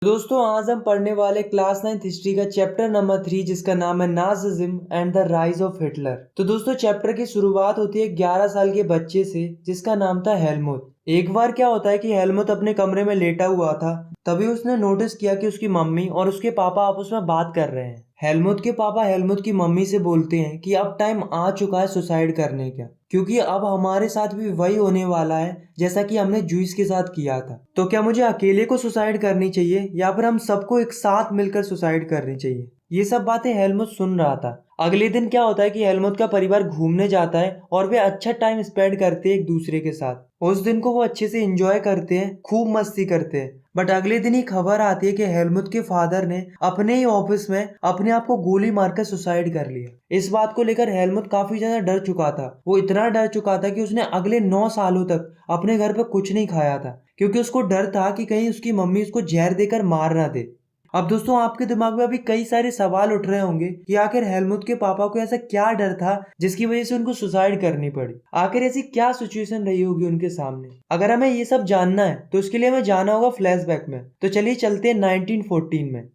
दोस्तों आज हम पढ़ने वाले क्लास 9 हिस्ट्री का चैप्टर नंबर 3 जिसका नाम है Nazism and the rise of Hitler. तो दोस्तों चैप्टर की शुरुआत होती है 11 साल के बच्चे से जिसका नाम था हेलमुट। एक बार क्या होता है कि हेलमुट अपने कमरे में लेटा हुआ था, तभी उसने नोटिस किया कि उसकी मम्मी और उसके पापा आपस में बात कर रहे हैं। हेलमुट के पापा हेलमुट की मम्मी से बोलते हैं कि अब टाइम आ चुका है सुसाइड करने का, क्योंकि अब हमारे साथ भी वही होने वाला है जैसा कि हमने जूस के साथ किया था। तो क्या मुझे अकेले को सुसाइड करनी चाहिए या फिर हम सबको एक साथ मिलकर सुसाइड करनी चाहिए? ये सब बातें हेलमुट सुन रहा था। अगले दिन क्या होता है कि हेलमुट का परिवार घूमने जाता है और वे अच्छा टाइम स्पेंड करते हैं एक दूसरे के साथ। उस दिन को वो अच्छे से एंजॉय करते हैं, खूब मस्ती करते हैं। बट अगले दिन ही खबर आती है कि हेलमुट के फादर ने अपने ही ऑफिस में अपने आप को गोली मारकर सुसाइड कर लिया। इस बात को लेकर हेलमुट काफी ज्यादा डर चुका था। वो इतना डर चुका था कि उसने अगले 9 सालों तक अपने घर पे कुछ नहीं खाया था, क्योंकि उसको डर था कि कहीं उसकी मम्मी उसको जहर देकर मार ना दे। अब दोस्तों आपके दिमाग में अभी कई सारे सवाल उठ रहे होंगे कि आखिर हेलमुट के पापा को ऐसा क्या डर था जिसकी वजह से उनको सुसाइड करनी पड़ी। आखिर ऐसी क्या सिचुएशन रही होगी उनके सामने। अगर हमें ये सब जानना है तो उसके लिए हमें जाना होगा फ्लैशबैक में। तो चलिए चलते हैं 1914 में।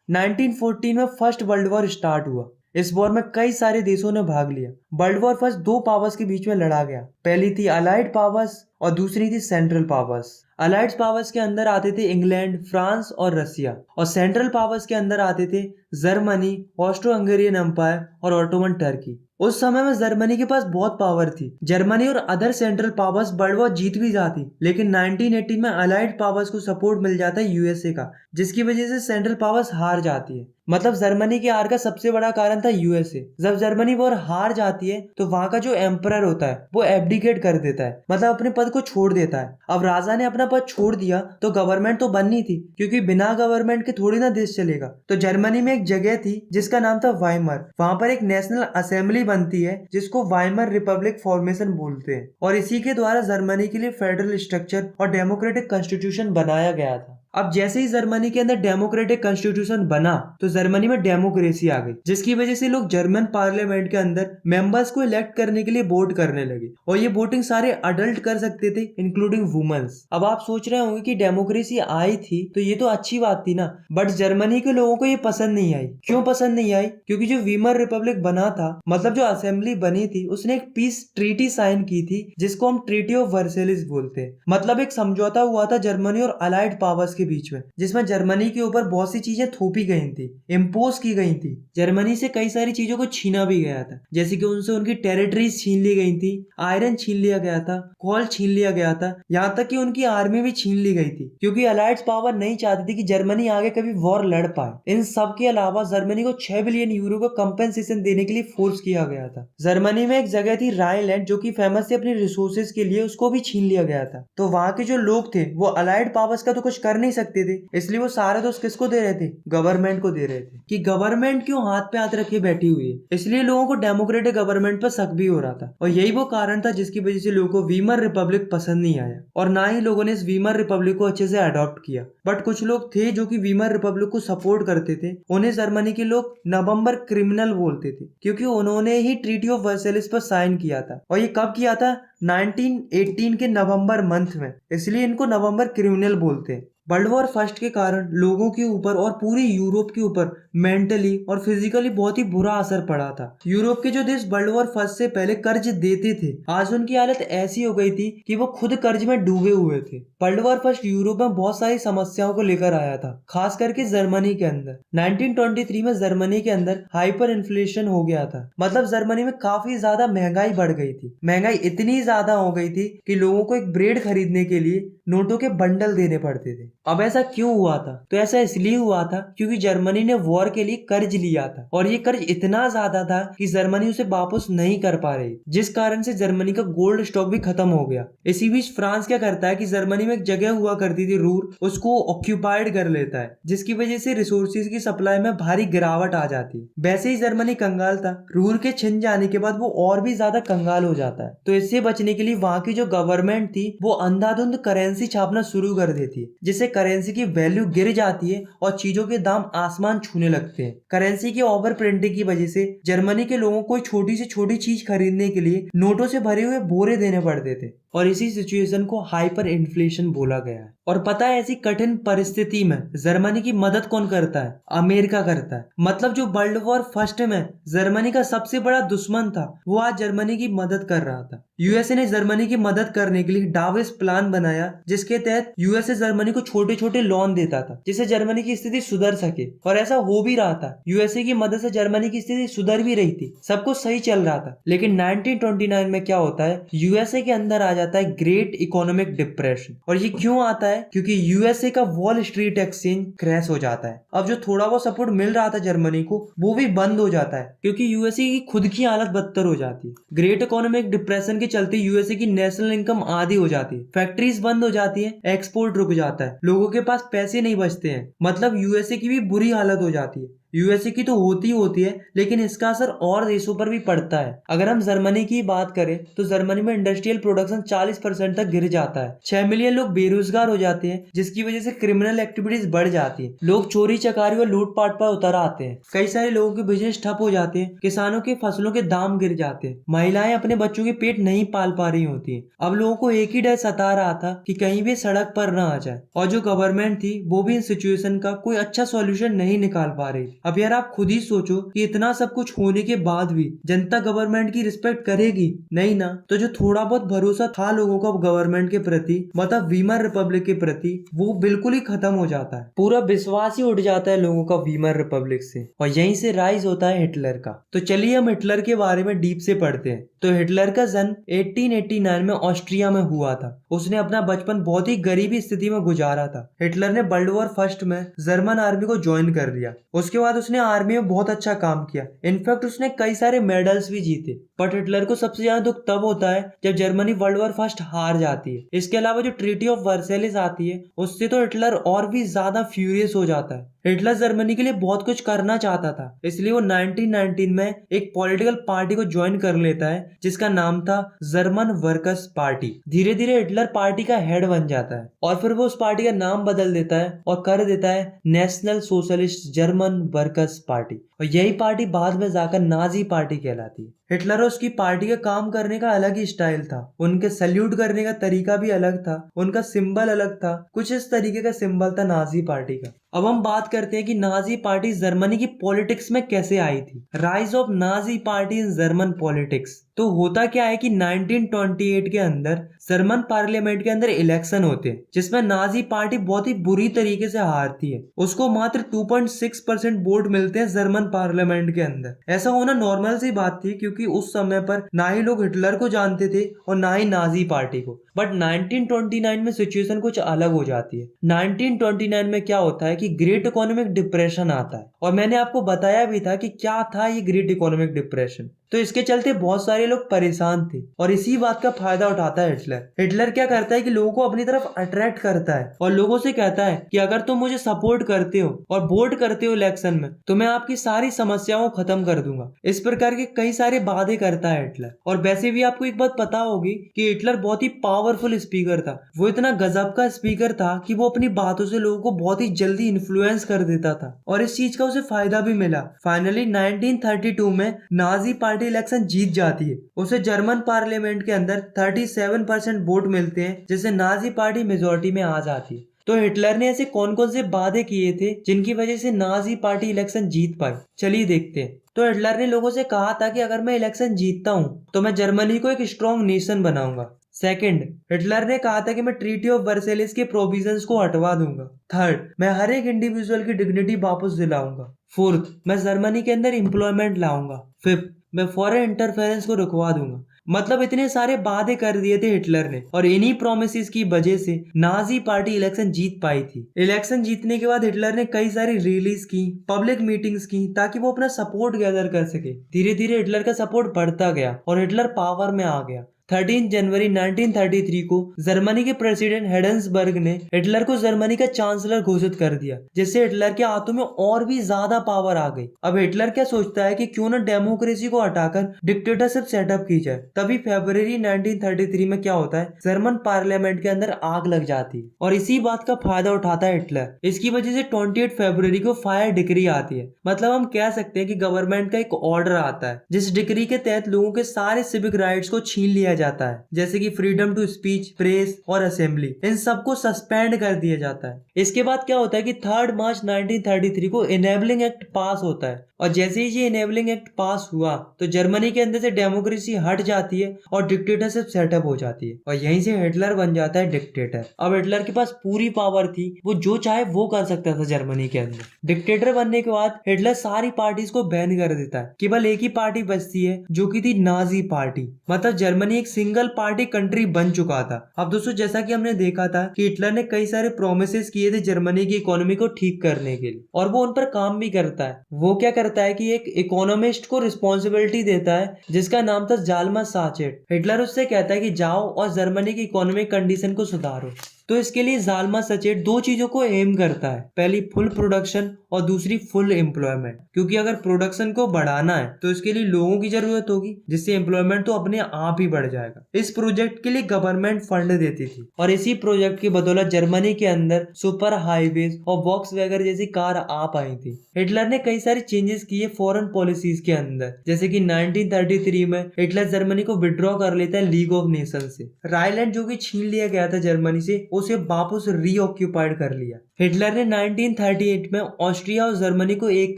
1914 में फर्स्ट वर्ल्ड वॉर स्टार्ट हुआ। इस वॉर में कई सारे देशों ने भाग लिया। वर्ल्ड वॉर फर्स्ट दो पावर्स के बीच में लड़ा गया। पहली थी अलाइड पावर्स और दूसरी थी सेंट्रल पावर्स। अलाइड पावर्स के अंदर आते थे इंग्लैंड, फ्रांस और रसिया, और सेंट्रल पावर्स के अंदर आते थे जर्मनी, ऑस्ट्रो हंगेरियन एम्पायर और ऑटोमन टर्की। उस समय में जर्मनी के पास बहुत पावर थी। जर्मनी और other central powers world war जीत भी जाती, लेकिन 1918 में अलाइड पावर्स को सपोर्ट मिल जाता है यूएसए का, जिसकी वजह से सेंट्रल पावर्स हार जाती है। मतलब जर्मनी की हार का सबसे बड़ा कारण था यूएसए। जब जर्मनी वॉर हार जाती है तो वहां का जो एम्परर होता है वो एब्डिकेट कर देता है, मतलब अपने पद को छोड़ देता है। अब राजा ने अपना पद छोड़ दिया तो गवर्नमेंट तो बननी थी, क्योंकि बिना गवर्नमेंट के थोड़ी ना देश चलेगा। तो जर्मनी में एक जगह थी जिसका नाम था वाइमर। वहां पर एक नेशनल असेंबली बनती है जिसको वाइमर रिपब्लिक फॉर्मेशन बोलते हैं, और इसी के द्वारा जर्मनी के लिए फेडरल स्ट्रक्चर और डेमोक्रेटिक कॉन्स्टिट्यूशन बनाया गया था। अब जैसे ही जर्मनी के अंदर डेमोक्रेटिक कॉन्स्टिट्यूशन बना तो जर्मनी में डेमोक्रेसी आ गई, जिसकी वजह से लोग जर्मन पार्लियामेंट के अंदर मेंबर्स को इलेक्ट करने के लिए वोट करने लगे, और ये वोटिंग सारे अडल्ट कर सकते थे इंक्लूडिंग वुमेन्स। अब आप सोच रहे होंगे कि डेमोक्रेसी आई थी तो ये तो अच्छी बात थी ना, बट जर्मनी के लोगों को ये पसंद नहीं आई। क्यों पसंद नहीं आई? क्योंकि जो वीमर रिपब्लिक बना था, मतलब जो असेंबली बनी थी, उसने एक पीस ट्रीटी साइन की थी जिसको हम ट्रीटी ऑफ वर्सेलिस बोलते हैं। मतलब एक समझौता हुआ था जर्मनी और अलाइड पावर्स के बीच में, जिसमें जर्मनी के ऊपर बहुत सी चीजें थोपी गई थी, इम्पोज की गई थी। जर्मनी से कई सारी चीजों को छीना भी गया था, जैसे कि उनसे उनकी टेरिटरीज छीन ली गई थी, आयरन छीन लिया गया था, कोल छीन लिया गया था, यहाँ तक कि उनकी आर्मी भी छीन ली गई थी, क्योंकि अलाइड्स पावर नहीं चाहती थी कि जर्मनी आगे कभी वॉर लड़ पाए। इन सब के अलावा जर्मनी को 6 बिलियन यूरो का कंपेंसेशन देने के लिए फोर्स किया गया था। जर्मनी में एक जगह थी राइनलैंड जो कि फेमस थी अपनी रिसोर्सेज के लिए, उसको भी छीन लिया गया था। तो वहां के जो लोग थे वो अलाइड पावर्स का तो कुछ कर नहीं सकते थे, इसलिए वो सारे दोस्त किसको दे रहे थे? गवर्नमेंट को दे रहे थे, कि गवर्नमेंट क्यों हाथ पे हाथ रखे बैठी हुई है। इसलिए लोगों को डेमोक्रेटिक गवर्नमेंट पर शक भी हो रहा था, और यही वो कारण था जिसकी वजह से लोगों को वीमर रिपब्लिक पसंद नहीं आया, और ना ही लोगों ने इस वीमर रिपब्लिक को अच्छे से अडॉप्ट किया। बट कुछ लोग थे जो कि वीमर रिपब्लिक को सपोर्ट करते थे। उन्हें जर्मनी के लोग नवंबर क्रिमिनल बोलते थे, क्योंकि उन्होंने ही ट्रीटी ऑफ वर्सेलिस पर साइन किया था। और ये कब किया था? 1918 के नवंबर मंथ में, इसलिए इनको नवंबर क्रिमिनल बोलते हैं। वर्ल्ड वॉर फर्स्ट के कारण लोगों के ऊपर और पूरे यूरोप के ऊपर मेंटली और फिजिकली बहुत ही बुरा असर पड़ा था। यूरोप के जो देश वर्ल्ड वॉर फर्स्ट से पहले कर्ज देते थे, आज उनकी हालत ऐसी हो गई थी कि वो खुद कर्ज में डूबे हुए थे। वर्ल्ड वॉर फर्स्ट यूरोप में बहुत सारी समस्याओं को लेकर आया था, खास करके जर्मनी के अंदर। 1923 में जर्मनी के अंदर हाइपर इन्फ्लेशन हो गया था, मतलब जर्मनी में काफी ज्यादा महंगाई बढ़ गई थी। महंगाई इतनी ज्यादा हो गई थी कि लोगों को एक ब्रेड खरीदने के लिए नोटों के बंडल देने पड़ते थे। अब ऐसा क्यों हुआ था? तो ऐसा इसलिए हुआ था क्योंकि जर्मनी ने वॉर के लिए कर्ज लिया था, और ये कर्ज इतना ज्यादा था कि जर्मनी उसे वापस नहीं कर पा रही, जिस कारण से जर्मनी का गोल्ड स्टॉक भी खत्म हो गया। इसी बीच फ्रांस क्या करता है कि जर्मनी में एक जगह हुआ करती थी रूर, उसको ऑक्यूपाइड कर लेता है, जिसकी वजह से रिसोर्सेज की सप्लाई में भारी गिरावट आ जाती है। वैसे ही जर्मनी कंगाल था, रूर के छिन जाने के बाद वो और भी ज्यादा कंगाल हो जाता है। तो इससे बचने के लिए वहां की जो गवर्नमेंट थी वो अंधाधुंध करेंसी छापना शुरू कर देती है, जिससे करेंसी की वैल्यू गिर जाती है और चीजों के दाम आसमान छूने लगते हैं। करेंसी की ओवर प्रिंटिंग की वजह से जर्मनी के लोगों को छोटी से छोटी चीज खरीदने के लिए नोटों से भरे हुए बोरे देने पड़ते थे और इसी सिचुएशन को हाइपर इन्फ्लेशन बोला गया है। और पता है ऐसी कठिन परिस्थिति में जर्मनी की मदद कौन करता है? अमेरिका करता है। मतलब जो वर्ल्ड वॉर फर्स्ट में जर्मनी का सबसे बड़ा दुश्मन था वो आज जर्मनी की मदद कर रहा था। यूएसए ने जर्मनी की मदद करने के लिए डाविस प्लान बनाया जिसके तहत यूएसए जर्मनी को छोटे छोटे लोन देता था जिससे जर्मनी की स्थिति सुधर सके और ऐसा हो भी रहा था। यूएसए की मदद से जर्मनी की स्थिति सुधर भी रही थी, सब कुछ सही चल रहा था। लेकिन 1929 में क्या होता है, यूएसए के अंदर आ जाता है ग्रेट इकोनॉमिक डिप्रेशन। और ये क्यों आता है? क्योंकि यूएसए का वॉल स्ट्रीट एक्सचेंज क्रैश हो जाता है। अब जो थोड़ा बहुत सपोर्ट मिल रहा था जर्मनी को वो भी बंद हो जाता है क्योंकि यूएसए की खुद की हालत बदतर हो जाती है। ग्रेट इकोनॉमिक डिप्रेशन के चलते यूएसए की नेशनल इनकम आधी हो जाती है, फैक्ट्रीज बंद हो जाती है, एक्सपोर्ट रुक जाता है, लोगों के पास पैसे नहीं बचते हैं। मतलब यूएसए की भी बुरी हालत हो जाती है। यूएसए की तो होती है लेकिन इसका असर और देशों पर भी पड़ता है। अगर हम जर्मनी की बात करें तो जर्मनी में इंडस्ट्रियल प्रोडक्शन 40% तक गिर जाता है। 6 मिलियन लोग बेरोजगार हो जाते हैं जिसकी वजह से क्रिमिनल एक्टिविटीज बढ़ जाती है। लोग चोरी चकारी और लूटपाट पर उतर आते हैं। कई सारे लोगों के बिजनेस ठप हो जाते हैं। किसानों के फसलों के दाम गिर जाते हैं। महिलाएं अपने बच्चों के पेट नहीं पाल पा रही होती है। अब लोगों को एक ही डर सता रहा था कि कहीं भी सड़क पर न आ जाए और जो गवर्नमेंट थी वो भी इन सिचुएशन का कोई अच्छा सॉल्यूशन नहीं निकाल पा रही थी। अब यार आप खुद ही सोचो कि इतना सब कुछ होने के बाद भी जनता गवर्नमेंट की रिस्पेक्ट करेगी नहीं ना। तो जो थोड़ा बहुत भरोसा था लोगों का गवर्नमेंट के प्रति, मतलब वीमर रिपब्लिक के प्रति, वो बिल्कुल ही खत्म हो जाता है। पूरा विश्वास ही उठ जाता है लोगों का वीमर रिपब्लिक से और यहीं से राइज होता है हिटलर का। तो चलिए हम हिटलर के बारे में डीप से पढ़ते हैं। तो हिटलर का जन्म 1889 में ऑस्ट्रिया में हुआ था। उसने अपना बचपन बहुत ही गरीबी स्थिति में गुजारा था। हिटलर ने वर्ल्ड वॉर फर्स्ट में जर्मन आर्मी को ज्वाइन कर लिया। उसके बाद उसने आर्मी में बहुत अच्छा काम किया। इनफैक्ट उसने कई सारे मेडल्स भी जीते। बट हिटलर को सबसे ज्यादा दुख तब होता है जब जर्मनी वर्ल्ड वॉर फर्स्ट हार जाती है। इसके अलावा जो ट्रीटी ऑफ वर्सेलिस आती है उससे तो हिटलर और भी ज्यादा फ्यूरियस हो जाता है। हिटलर जर्मनी के लिए बहुत कुछ करना चाहता था, इसलिए वो 1919 में एक पॉलिटिकल पार्टी को ज्वाइन कर लेता है जिसका नाम था जर्मन वर्कर्स पार्टी। धीरे धीरे हिटलर पार्टी का हेड बन जाता है और फिर वो उस पार्टी का नाम बदल देता है और कर देता है national socialist German workers party. और यही पार्टी बाद में जाकर नाजी पार्टी कहलाती है। हिटलर और उसकी पार्टी का काम करने का अलग ही स्टाइल था। उनके सल्यूट करने का तरीका भी अलग था, उनका सिंबल अलग था। कुछ इस तरीके का सिंबल था नाजी पार्टी का। अब हम बात करते हैं कि नाजी पार्टी जर्मनी की पॉलिटिक्स में कैसे आई थी। Rise of Nazi party in German politics. तो होता क्या है कि 1928 के अंदर जर्मन पार्लियामेंट के अंदर इलेक्शन होते हैं जिसमें नाजी पार्टी बहुत ही बुरी तरीके से हारती है। उसको मात्र 2.6% वोट मिलते हैं जर्मन पार्लियामेंट के अंदर। ऐसा होना नॉर्मल सी बात थी क्योंकि उस समय पर ना ही लोग हिटलर को जानते थे और ना ही नाजी पार्टी को। बट 1929 में सिचुएशन कुछ अलग हो जाती है। 1929 में क्या होता है कि ग्रेट इकोनॉमिक डिप्रेशन आता है और मैंने आपको बताया भी था कि क्या था ये ग्रेट इकोनॉमिक डिप्रेशन। तो इसके चलते बहुत सारे लोग परेशान थे और इसी बात का फायदा उठाता है हिटलर। हिटलर क्या करता है कि लोगों को अपनी तरफ अट्रैक्ट करता है और लोगों से कहता है कि अगर तुम मुझे सपोर्ट करते हो और वोट करते हो इलेक्शन में तो मैं आपकी सारी समस्याओं को खत्म कर दूंगा। इस प्रकार के कई सारे वादे करता है हिटलर। और वैसे भी आपको एक बात पता होगी कि हिटलर बहुत ही पावरफुल स्पीकर था। वो इतना गजब का स्पीकर था कि वो अपनी बातों से लोगों को बहुत ही जल्दी इन्फ्लुएंस कर देता था और इस चीज का उसे फायदा भी मिला। फाइनली 1932 में नाजी पार्टी इलेक्शन जीत जाती है। उसे जर्मन पार्लियामेंट के अंदर 37% वोट मिलते हैं जिससे नाजी पार्टी मेजोरिटी में आ जाती है। तो हिटलर ने ऐसे कौन कौन से वादे किए थे जिनकी वजह से नाजी पार्टी इलेक्शन जीत पाई, चलिए देखते हैं। तो हिटलर ने लोगों से कहा था कि अगर मैं इलेक्शन जीतता हूँ तो मैं जर्मनी को एक स्ट्रॉन्ग नेशन बनाऊंगा। सेकंड, हिटलर ने कहा था कि मैं ट्रीटी ऑफ वर्सेलिस के प्रोविजंस को हटवा दूंगा। थर्ड, मैं हर एक इंडिविजुअल की डिग्निटी वापस दिलाऊंगा। फोर्थ, मैं जर्मनी के अंदर एम्प्लॉयमेंट लाऊंगा। फिफ्थ, मैं फॉरेन इंटरफेरेंस को रुकवा दूंगा। मतलब इतने सारे वादे कर दिए थे हिटलर ने और इन्हीं प्रोमिसेस की वजह से नाजी पार्टी इलेक्शन जीत पाई थी। इलेक्शन जीतने के बाद हिटलर ने कई सारी रैलीज की, पब्लिक मीटिंग्स की ताकि वो अपना सपोर्ट गैदर कर सके। धीरे धीरे हिटलर का सपोर्ट बढ़ता गया और हिटलर पावर में आ गया। 13 जनवरी 1933 को जर्मनी के प्रेसिडेंट हिंडेंसबर्ग ने हिटलर को जर्मनी का चांसलर घोषित कर दिया, जिससे हिटलर के हाथों में और भी ज्यादा पावर आ गई। अब हिटलर क्या सोचता है कि क्यों ना डेमोक्रेसी को हटाकर डिक्टेटरशिप सेटअप की जाए। तभी फरवरी 1933 में क्या होता है, जर्मन पार्लियामेंट के अंदर आग लग जाती है और इसी बात का फायदा उठाता है हिटलर। इसकी वजह से 28 फरवरी को फायर डिक्री आती है। मतलब हम कह सकते हैं कि गवर्नमेंट का एक ऑर्डर आता है, जिस डिक्री के तहत लोगों के सारे सिविक राइट्स को छीन लिया जाता है, जैसे कि फ्रीडम टू स्पीच, प्रेस और असेंबली, इन सबको सस्पेंड कर दिया जाता है। इसके बाद क्या होता है कि 3 मार्च 1933 को इनेबलिंग एक्ट पास होता है और जैसे ही ये इनेबलिंग एक्ट पास हुआ तो जर्मनी के अंदर से डेमोक्रेसी हट जाती है और डिक्टेटरशिप सेटअप हो जाती है और यहीं से हिटलर बन जाता है डिक्टेटर। अब हिटलर के पास पूरी पावर थी, वो जो चाहे वो कर सकता था जर्मनी के अंदर। डिक्टेटर बनने के बाद हिटलर सारी पार्टीज को बैन कर देता है, केवल एक ही पार्टी बचती है जो कि थी नाजी पार्टी। मतलब जर्मनी एक सिंगल पार्टी कंट्री बन चुका था। अब दोस्तों जैसा कि हमने देखा था कि हिटलर ने कई सारे प्रोमिसेस किए थे जर्मनी की इकोनॉमी को ठीक करने के लिए और वो उन पर काम भी करता है। वो क्या करता है कि एक इकोनॉमिस्ट को रिस्पॉन्सिबिलिटी देता है जिसका नाम था जाल्मर साचेट। हिटलर उससे कहता है कि जाओ और जर्मनी की इकोनॉमिक कंडीशन को सुधारो। तो इसके लिए जाल्मर साचेट दो चीजों को एम करता है, पहली फुल प्रोडक्शन और दूसरी फुल एम्प्लॉयमेंट। क्योंकि अगर प्रोडक्शन को बढ़ाना है तो इसके लिए लोगों की जरूरत होगी, जिससे एम्प्लॉयमेंट तो अपने आप ही बढ़ जाएगा। इस प्रोजेक्ट के लिए गवर्नमेंट फंड देती थी और इसी प्रोजेक्ट की बदौलत जर्मनी के अंदर सुपर हाईवेज और वॉक्सवैगन जैसी कार आ पाई थी। हिटलर ने कई सारी चेंजेस किए फॉरेन पॉलिसीज के अंदर, जैसे कि 1933 में हिटलर जर्मनी को विड्रॉ कर लेता है लीग ऑफ नेशन से। रायलैंड जो कि छीन लिया गया था जर्मनी से, उसे वापस रीऑक्यूपाइड कर लिया। हिटलर ने 1938 में ऑस्ट्रिया और जर्मनी को एक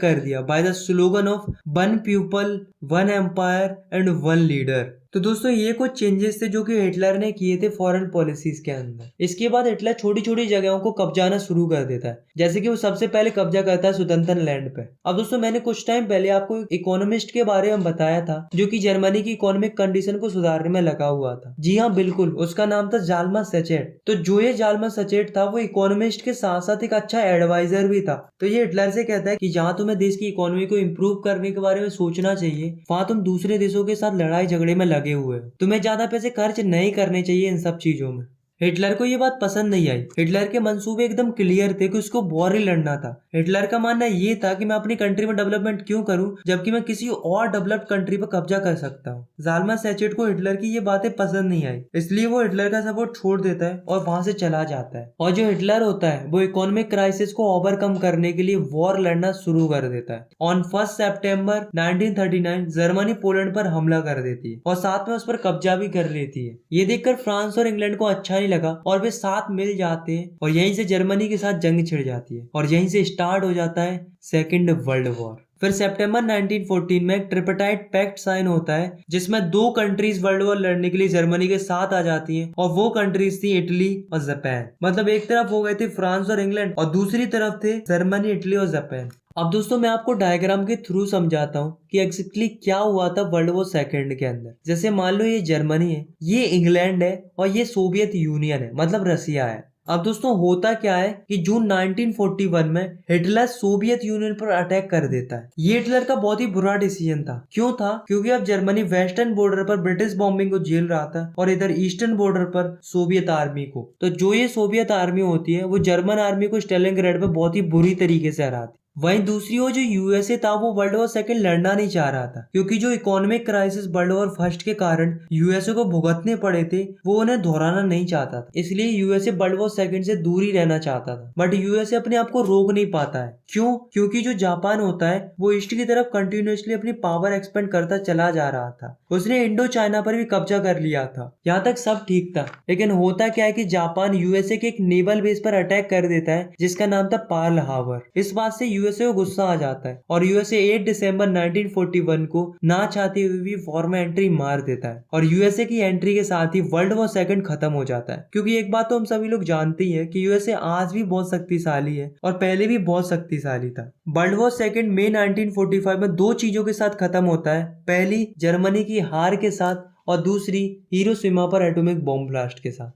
कर दिया by the slogan of one people, one empire and one leader. तो दोस्तों ये कुछ चेंजेस थे जो कि हिटलर ने किए थे फॉरेन पॉलिसीज के अंदर। इसके बाद हिटलर छोटी छोटी जगहों को कब्जाना शुरू कर देता है, जैसे कि वो सबसे पहले कब्जा करता है सुदंतन लैंड पे। अब दोस्तों मैंने कुछ टाइम पहले आपको एक इकोनॉमिस्ट के बारे में बताया था जो कि जर्मनी की इकोनॉमिक कंडीशन को सुधारने में लगा हुआ था। जी हाँ बिल्कुल, उसका नाम था जाल्मर साचेट। तो जो ये जाल्मर साचेट था वो इकोनॉमिस्ट के साथ साथ एक अच्छा एडवाइजर भी था। तो ये हिटलर से कहता है कि जहाँ तुम्हें देश की इकोनॉमी को इम्प्रूव करने के बारे में सोचना चाहिए, वहां तुम दूसरे देशों के साथ लड़ाई झगड़े में लगे हुए हो। तुम्हें ज्यादा पैसे खर्च नहीं करने चाहिए इन सब चीजों में। हिटलर को ये बात पसंद नहीं आई। हिटलर के मंसूबे एकदम क्लियर थे कि उसको वॉर ही लड़ना था। हिटलर का मानना ये था कि मैं अपनी कंट्री में डेवलपमेंट क्यों करूं जबकि मैं किसी और डेवलप्ड कंट्री पर कब्जा कर सकता हूं। जाल्मर साचेट को हिटलर की ये बातें पसंद नहीं आई, इसलिए वो हिटलर का सपोर्ट छोड़ देता है और वहां से चला जाता है। और जो हिटलर होता है वो इकोनॉमिक क्राइसिस को ओवरकम करने के लिए वॉर लड़ना शुरू कर देता है। ऑन 1 सितंबर 1939 जर्मनी पोलैंड पर हमला कर देती है और साथ में उस पर कब्जा भी कर लेती है। ये देखकर फ्रांस और इंग्लैंड को अच्छा लगा और वे साथ मिल जाते हैं और यहीं से जर्मनी के साथ जंग छिड़ जाती है और यहीं से स्टार्ट हो जाता है सेकेंड वर्ल्ड वॉर। फिर सितंबर 1914 में एक ट्रिपटाइट पैक्ट साइन होता है जिसमें दो कंट्रीज वर्ल्ड वॉर लड़ने के लिए जर्मनी के साथ आ जाती हैं और वो कंट्रीज थी इटली और जापान। मतलब एक तरफ हो गए थे फ्रांस और इंग्लैंड और दूसरी तरफ थे जर्मनी, इटली और जापान। अब दोस्तों मैं आपको डायग्राम के थ्रू समझाता हूँ कि एग्जैक्टली क्या हुआ था वर्ल्ड वॉर सेकेंड के अंदर। जैसे मान लो ये जर्मनी है, ये इंग्लैंड है और ये सोवियत यूनियन है, मतलब रसिया है। अब दोस्तों होता क्या है कि जून 1941 में हिटलर सोवियत यूनियन पर अटैक कर देता है। ये हिटलर का बहुत ही बुरा डिसीजन था। क्यों था? क्योंकि अब जर्मनी वेस्टर्न बॉर्डर पर ब्रिटिश बॉम्बिंग को झेल रहा था और इधर ईस्टर्न बॉर्डर पर सोवियत आर्मी को। तो जो ये सोवियत आर्मी होती है वो जर्मन आर्मी को स्टेलिनग्राड पे बहुत ही बुरी तरीके से हराती। वहीं दूसरी ओर जो यूएसए था वो वर्ल्ड वॉर सेकंड लड़ना नहीं चाह रहा था, क्योंकि जो economic crisis world war first के कारण यूएसए को भुगतने पड़े थे वो उन्हें दोहराना नहीं चाहता था। इसलिए यूएसए वर्ल्ड वॉर सेकंड से दूर ही रहना चाहता था। बट यूएसए अपने आप को रोक नहीं पाता है। क्यों? क्योंकि जो जापान होता है वो ईस्ट की तरफ कंटिन्यूसली अपनी पावर एक्सपेंड करता चला जा रहा था। उसने इंडो चाइना पर भी कब्जा कर लिया था। यहाँ तक सब ठीक था, लेकिन होता क्या है कि जापान यूएसए के एक नेवल बेस पर अटैक कर देता है जिसका नाम था पर्ल हार्बर। इस बात से यूएसए को गुस्सा आ जाता है और यूएसए 8 दिसंबर 1941 को ना चाहते हुए भी वॉर में एंट्री मार देता है और यूएसए की एंट्री के साथ ही वर्ल्ड वॉर सेकंड खत्म हो जाता है। क्योंकि एक बात तो हम सभी लोग जानते ही है कि यूएसए आज भी बहुत शक्तिशाली है और पहले भी बहुत शक्तिशाली था। वर्ल्ड वॉर सेकंड मई 1945 में दो चीजों के साथ खत्म होता है। पहली जर्मनी की हार के साथ और दूसरी हिरोशिमा पर एटॉमिक बॉम्ब ब्लास्ट के साथ।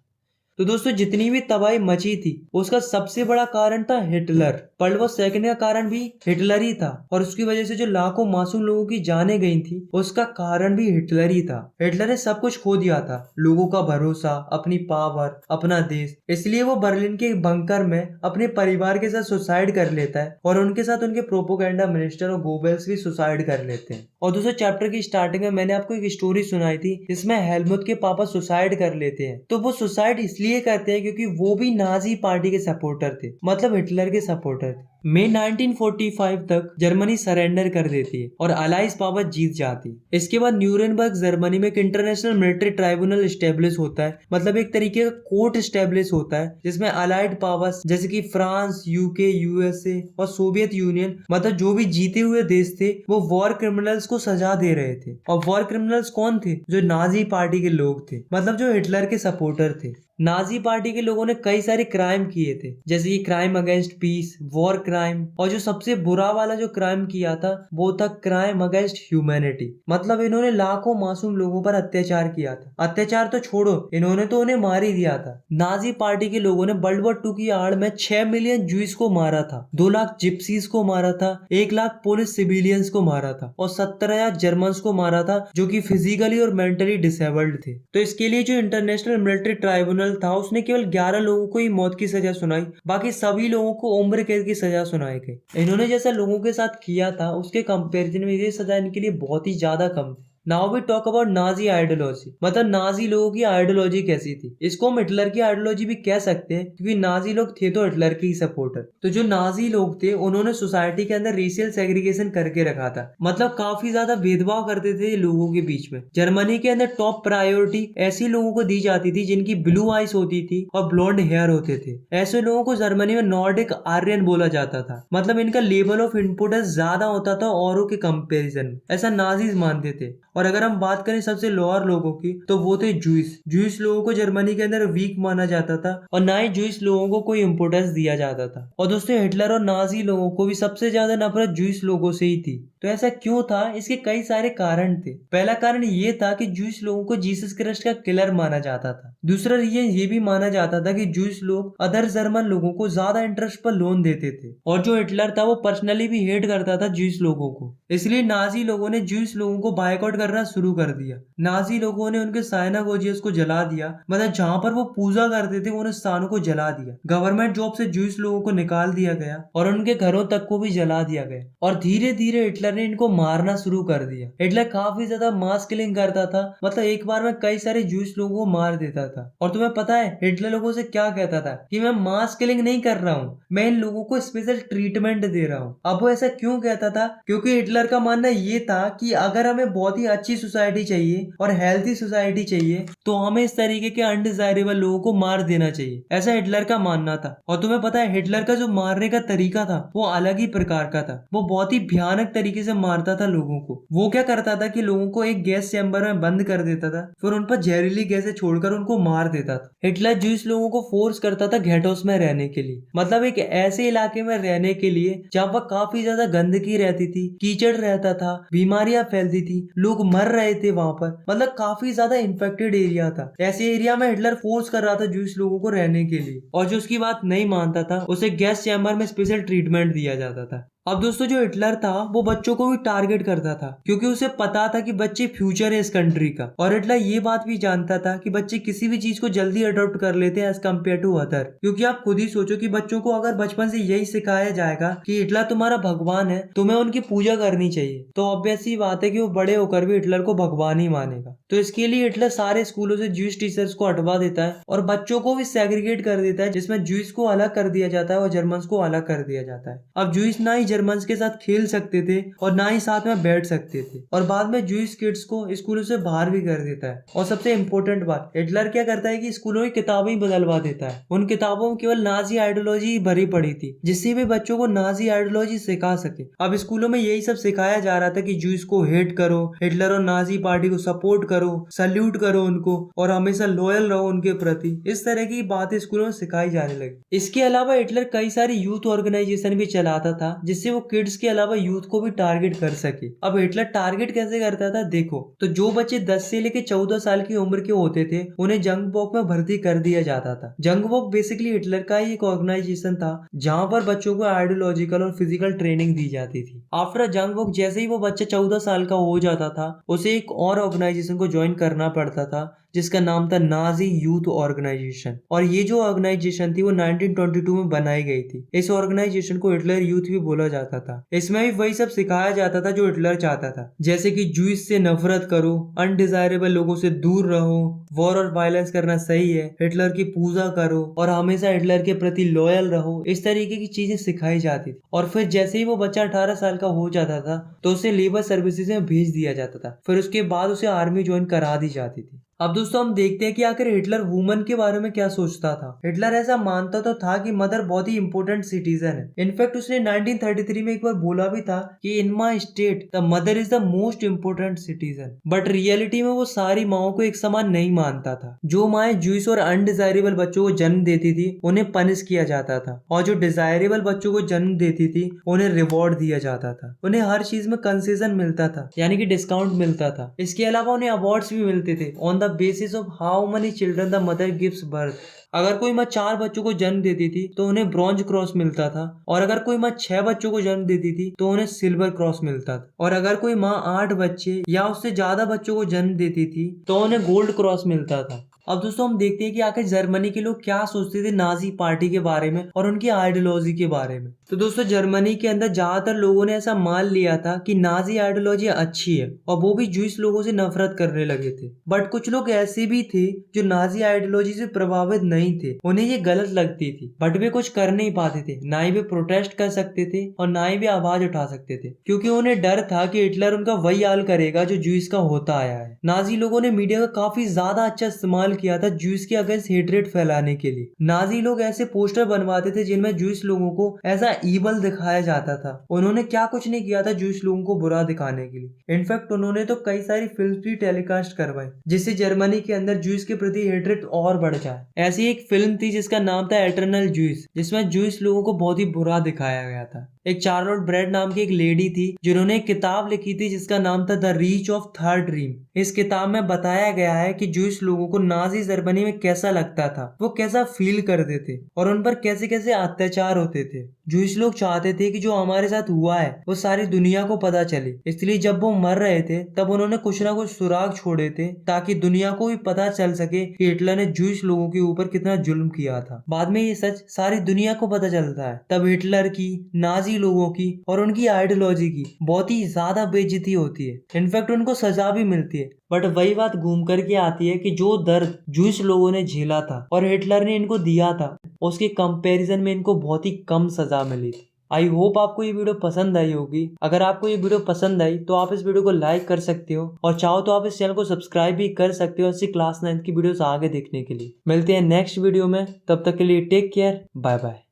तो दोस्तों जितनी भी तबाही मची थी उसका सबसे बड़ा कारण था हिटलर। वर्ल्ड वॉर सेकंड का कारण भी हिटलर ही था और उसकी वजह से जो लाखों मासूम लोगों की जानें गई थी उसका कारण भी हिटलर ही था। हिटलर ने सब कुछ खो दिया था, लोगों का भरोसा, अपनी पावर, अपना देश। इसलिए वो बर्लिन के एक बंकर में अपने परिवार के साथ सुसाइड कर लेता है और उनके साथ उनके प्रोपोगेंडा मिनिस्टर और गोबेल्स भी सुसाइड कर लेते हैं। और दूसरे चैप्टर की स्टार्टिंग में मैंने आपको एक स्टोरी सुनाई थी जिसमें हेलमुथ के पापा सुसाइड कर लेते हैं। तो वो सुसाइड इसलिए करते हैं क्योंकि वो भी नाजी पार्टी के सपोर्टर थे, मतलब हिटलर के सपोर्टर थे। मई 1945 तक जर्मनी सरेंडर कर देती है और अलाइज पावर जीत जाती है। इसके बाद न्यूरेनबर्ग जर्मनी में एक इंटरनेशनल मिलिट्री ट्राइब्यूनल स्टेब्लिश होता है, मतलब एक तरीके का कोर्ट स्टेब्लिश होता है जिसमें अलाइड पावर्स जैसे कि फ्रांस, यूके, यूएसए और सोवियत यूनियन, मतलब जो भी जीते हुए देश थे, वो वॉर क्रिमिनल्स को सजा दे रहे थे। और वॉर क्रिमिनल्स कौन थे? जो नाजी पार्टी के लोग थे, मतलब जो हिटलर के सपोर्टर थे। नाजी पार्टी के लोगों ने कई सारे क्राइम किए थे, जैसे कि crime against peace, war crime, और जो सबसे बुरा वाला जो क्राइम किया था वो था क्राइम अगेंस्ट ह्यूमैनिटी। मतलब इन्होंने लाखों मासूम लोगों पर अत्याचार किया था। अत्याचार तो छोड़ो, इन्होंने तो उन्हें मार ही दिया था। नाजी पार्टी के लोगों ने वर्ल्ड वॉर 2 की आड़ में 6 मिलियन जूस को मारा था, 2 लाख जिप्सीज को मारा था, 1 लाख पुलिस सिविलियंस को मारा था और 70,000 जर्मन्स को मारा था जो कि फिजिकली और मेंटली डिसेबल्ड थे। तो इसके लिए जो इंटरनेशनल मिलिट्री ट्राइब्यूनल था उसने केवल 11 लोगों को ही मौत की सजा सुनाई, बाकी सभी लोगों को उम्र कैद की सजा सुनाई गई। इन्होंने जैसा लोगों के साथ किया था उसके कंपैरिजन में ये सजा इनके लिए बहुत ही ज्यादा कम थी। Now we talk about Nazi ideology, मतलब नाजी लोगों की आइडियोलॉजी कैसी थी। इसको हम हिटलर की आइडियोलॉजी भी कह सकते हैं क्योंकि नाजी लोग थे तो हिटलर के ही सपोर्टर। तो जो नाजी लोग थे उन्होंने सोसाइटी के अंदर रेशियल सेग्रीगेशन करके रखा था, मतलब काफी ज्यादा भेदभाव करते थे लोगों के बीच में। जर्मनी के अंदर टॉप प्रायोरिटी ऐसी लोगों को दी जाती थी जिनकी ब्लू आइज होती थी और ब्लॉन्ड हेयर होते थे। ऐसे लोगों को जर्मनी में नॉर्डिक आर्यन बोला जाता था, मतलब इनका लेवल ऑफ इम्पोर्टेंस ज्यादा होता था औरों के कंपेरिजन में, ऐसा नाजीज मानते थे। और अगर हम बात करें सबसे लोअर लोगों की तो वो थे जूइस। जूइस लोगों को जर्मनी के अंदर वीक माना जाता था और ना ही जूइस लोगों को कोई इंपोर्टेंस दिया जाता था। और दोस्तों हिटलर और नाजी लोगों को भी सबसे ज्यादा नफरत जूइस लोगों से ही थी। तो ऐसा क्यों था? इसके कई सारे कारण थे। पहला कारण ये था कि जूइस लोगों को जीसस क्राइस्ट का किलर माना जाता था। दूसरा रीजन ये भी माना जाता था कि जूइस लोग अदर जर्मन लोगों को ज्यादा इंटरेस्ट पर लोन देते थे और जो हिटलर था वो पर्सनली भी हेट करता था जूइस लोगों को। इसलिए नाजी लोगों ने जूइस लोगों को बायकॉट करना शुरू कर दिया। नाजी लोगों ने उनके साइनागोजियस को जला दिया, मतलब जहां पर वो पूजा करते थे उन स्थानों को जला दिया। गवर्नमेंट जॉब से जूइस लोगों को निकाल दिया गया और उनके घरों तक को भी जला दिया गया। और धीरे धीरे हिटलर ने इनको मारना शुरू कर दिया। हिटलर काफी ज्यादा मास किलिंग करता था, मतलब एक बार में कई सारे जूइस लोगों को मार देता था। और तुम्हें पता है हिटलर लोगों से क्या कहता था? कि मैं मास किलिंग नहीं कर रहा हूँ, मैं इन लोगों को स्पेशल ट्रीटमेंट दे रहा हूँ। अब वो ऐसा क्यों कहता था? क्योंकि हिटलर का मानना ये था कि अगर हमें बहुत ही अच्छी सोसाइटी चाहिए और हेल्थी सोसाइटी चाहिए तो हमें इस तरीके के अनडिजायरेबल लोगों को मार देना चाहिए, ऐसा हिटलर का मानना था। और तुम्हें पता है हिटलर का जो मारने का तरीका था वो अलग ही प्रकार का था। वो बहुत ही भयानक तरीके से मारता था लोगों को। वो क्या करता था कि लोगों को एक गैस चैम्बर में बंद कर देता था, फिर उन पर जहरीली गैसें छोड़कर उनको मार देता था। हिटलर जूस लोगों को फोर्स करता था घेटोस में रहने के लिए, मतलब एक ऐसे इलाके में रहने के लिए जहाँ पर काफी ज्यादा गंदगी रहती थी, कीचड़ रहता था, बीमारियां फैलती थी, लोग मर रहे थे वहां पर, मतलब काफी ज्यादा इन्फेक्टेड एरिया था। ऐसे एरिया में हिटलर फोर्स कर रहा था जूस लोगों को रहने के लिए, और जो उसकी बात नहीं मानता था उसे गैस चैम्बर में स्पेशल ट्रीटमेंट दिया जाता था। अब दोस्तों जो हिटलर था वो बच्चों को भी टारगेट करता था क्योंकि उसे पता था कि बच्चे फ्यूचर है इस कंट्री का। और हिटलर ये बात भी जानता था कि बच्चे किसी भी चीज को जल्दी अडॉप्ट कर लेते हैं एज कम्पेयर टू अदर। क्योंकि आप खुद ही सोचो कि बच्चों को अगर बचपन से यही सिखाया जाएगा कि हिटलर तुम्हारा भगवान है, तुम्हें उनकी पूजा करनी चाहिए, तो ऑब्वियस सी बात है कि वो बड़े होकर भी हिटलर को भगवान ही मानेगा। तो इसके लिए हिटलर सारे स्कूलों से ज्यूइश टीचर्स को हटवा देता है और बच्चों को भी सेग्रीगेट कर देता है, जिसमें ज्यूइश को अलग कर दिया जाता है और जर्मन्स को अलग कर दिया जाता है। अब ज्यूइश ना ही जर्मन्स के साथ खेल सकते थे और ना ही साथ में बैठ सकते थे, और बाद में ज्यूइश किड्स को स्कूलों से बाहर भी कर देता है। और सबसे इम्पोर्टेंट बात, हिटलर क्या करता है कि स्कूलों की किताबें ही बदलवा देता है। उन किताबों में केवल नाजी आइडियोलॉजी भरी पड़ी थी, जिससे भी बच्चों को नाजी आइडियोलॉजी सिखा सके। अब स्कूलों में यही सब सिखाया जा रहा था कि ज्यूइश को हेट करो, हिटलर और नाजी पार्टी को सपोर्ट करो, सल्यूट करो उनको और हमेशा लॉयल रहो उनके प्रति। इस तरह की बातें स्कूलों में सिखाई जाने लगी। इसके अलावा हिटलर कई सारी यूथ ऑर्गेनाइजेशन भी चलाता था जिससे जिससे वो किड्स के अलावा यूथ को भी टारगेट कर सके। अब हिटलर टारगेट कैसे करता था देखो, तो जो बच्चे 10 से लेके 14 साल की उम्र के होते थे उन्हें जंग वॉक में भर्ती कर दिया जाता था। जंग वॉक बेसिकली हिटलर का ही एक ऑर्गेनाइजेशन था जहां पर बच्चों को आइडियोलॉजिकल और फिजिकल ट्रेनिंग दी जाती थी। आफ्टर जंग वॉक जैसे ही वो बच्चा 14 साल का हो जाता था उसे एक और ऑर्गेनाइजेशन को ज्वाइन करना पड़ता था जिसका नाम था नाजी यूथ ऑर्गेनाइजेशन। और ये जो ऑर्गेनाइजेशन थी वो 1922 में बनाई गई थी। इस ऑर्गेनाइजेशन को हिटलर यूथ भी बोला जाता था। इसमें भी वही सब सिखाया जाता था जो हिटलर चाहता था, जैसे कि जूस से नफरत करो, अनडिजायरेबल लोगों से दूर रहो, वॉर और वायलेंस करना सही है, हिटलर की पूजा करो और हमेशा हिटलर के प्रति लॉयल रहो। इस तरीके की चीजें सिखाई जाती थी। और फिर जैसे ही वो बच्चा 18 साल का हो जाता था तो उसे लेबर सर्विसेज में भेज दिया जाता था। फिर उसके बाद उसे आर्मी ज्वाइन करा दी जाती थी। अब दोस्तों हम देखते हैं कि आखिर हिटलर वुमन के बारे में क्या सोचता था। हिटलर ऐसा मानता तो था कि मदर बहुत ही इंपॉर्टेंट सिटीजन है। इनफैक्ट उसने 1933 में एक बार बोला भी था कि in my state the mother is the most important citizen. But reality में वो सारी माओ को एक समान नहीं मानता था। जो माए जूस और अनडिजायरेबल बच्चों को जन्म देती थी उन्हें पनिश किया जाता था, और जो डिजायरेबल बच्चों को जन्म देती थी उन्हें रिवॉर्ड दिया जाता था। उन्हें हर चीज में कंसेशन मिलता था, यानी कि डिस्काउंट मिलता था। इसके अलावा उन्हें अवार्ड्स भी मिलते थे on the basis of how many children the mother gives birth. अगर कोई माँ 4 बच्चों को जन्म देती थी तो उन्हें ब्रॉन्ज क्रॉस मिलता था, और अगर कोई माँ 6 बच्चों को जन्म देती थी तो उन्हें सिल्वर क्रॉस मिलता था, और अगर कोई माँ 8 बच्चे या उससे ज्यादा बच्चों को जन्म देती थी तो उन्हें गोल्ड क्रॉस मिलता था। अब दोस्तों हम देखते हैं कि आखिर जर्मनी के लोग क्या सोचते थे नाजी पार्टी के बारे में और उनकी आइडियोलॉजी के बारे में। तो दोस्तों जर्मनी के अंदर ज्यादातर लोगों ने ऐसा मान लिया था कि नाजी आइडियोलॉजी अच्छी है, और वो भी जूस लोगों से नफरत करने लगे थे। बट कुछ लोग ऐसे भी थे जो नाजी आइडियोलॉजी से प्रभावित नहीं थे, उन्हें ये गलत लगती थी, बट वे कुछ कर नहीं पाते थे। ना ही वे प्रोटेस्ट कर सकते थे और ना ही वे आवाज उठा सकते थे, क्योंकि उन्हें डर था कि हिटलर उनका वही हाल करेगा जो जूस का होता आया है। नाजी लोगों ने मीडिया का काफी ज्यादा अच्छा इस्तेमाल किया था जूस के अगेंस्ट हेट्रेड फैलाने के लिए। नाजी लोग ऐसे पोस्टर बनवाते थे जिनमें जूस लोगों को ऐसा ईवल दिखाया जाता था। उन्होंने क्या कुछ नहीं किया था जूस लोगों को बुरा दिखाने के लिए। इनफैक्ट उन्होंने तो कई सारी फिल्म भी टेलीकास्ट करवाई जिससे जर्मनी के अंदर जूस के प्रति हेट्रेड और बढ़ जाए। ऐसी एक फिल्म थी जिसका नाम था एटर्नल जूस, जिसमें जूस लोगों को बहुत ही बुरा दिखाया गया था। एक चार्लोट ब्रेड नाम की एक लेडी थी जिन्होंने एक किताब लिखी थी जिसका नाम था the reach of third dream. इस किताब में बताया गया है कि जूस लोगों को नाजी जर्मनी में कैसा लगता था, वो कैसा फील करते थे और उन पर कैसे कैसे अत्याचार होते थे। जूस लोग चाहते थे कि जो हमारे साथ हुआ है वो सारी दुनिया को पता चले, इसलिए जब वो मर रहे थे तब उन्होंने कुछ ना कुछ सुराग छोड़े थे ताकि दुनिया को भी पता चल सके कि हिटलर ने जूस लोगों के ऊपर कितना जुल्म किया था। बाद में ये सच सारी दुनिया को पता चलता है, तब हिटलर की, नाजी लोगों की और उनकी आइडियोलॉजी की बहुत ही ज्यादा बेइज्जती होती है। इनफैक्ट उनको सजा भी मिलती है। बट वही बात घूम करके आती है कि जो दर्द जूस लोगों ने झेला था और हिटलर ने इनको दिया था उसके कंपैरिजन में इनको बहुत ही कम सजा मिली थी। आई होप आपको ये वीडियो पसंद आई होगी। अगर आपको ये वीडियो पसंद आई तो आप इस वीडियो को लाइक कर सकते हो, और चाहो तो आप इस चैनल को सब्सक्राइब भी कर सकते हो ऐसी क्लास 9 की वीडियोस आगे देखने के लिए। मिलते हैं नेक्स्ट वीडियो में, तब तक के लिए टेक केयर, बाय बाय।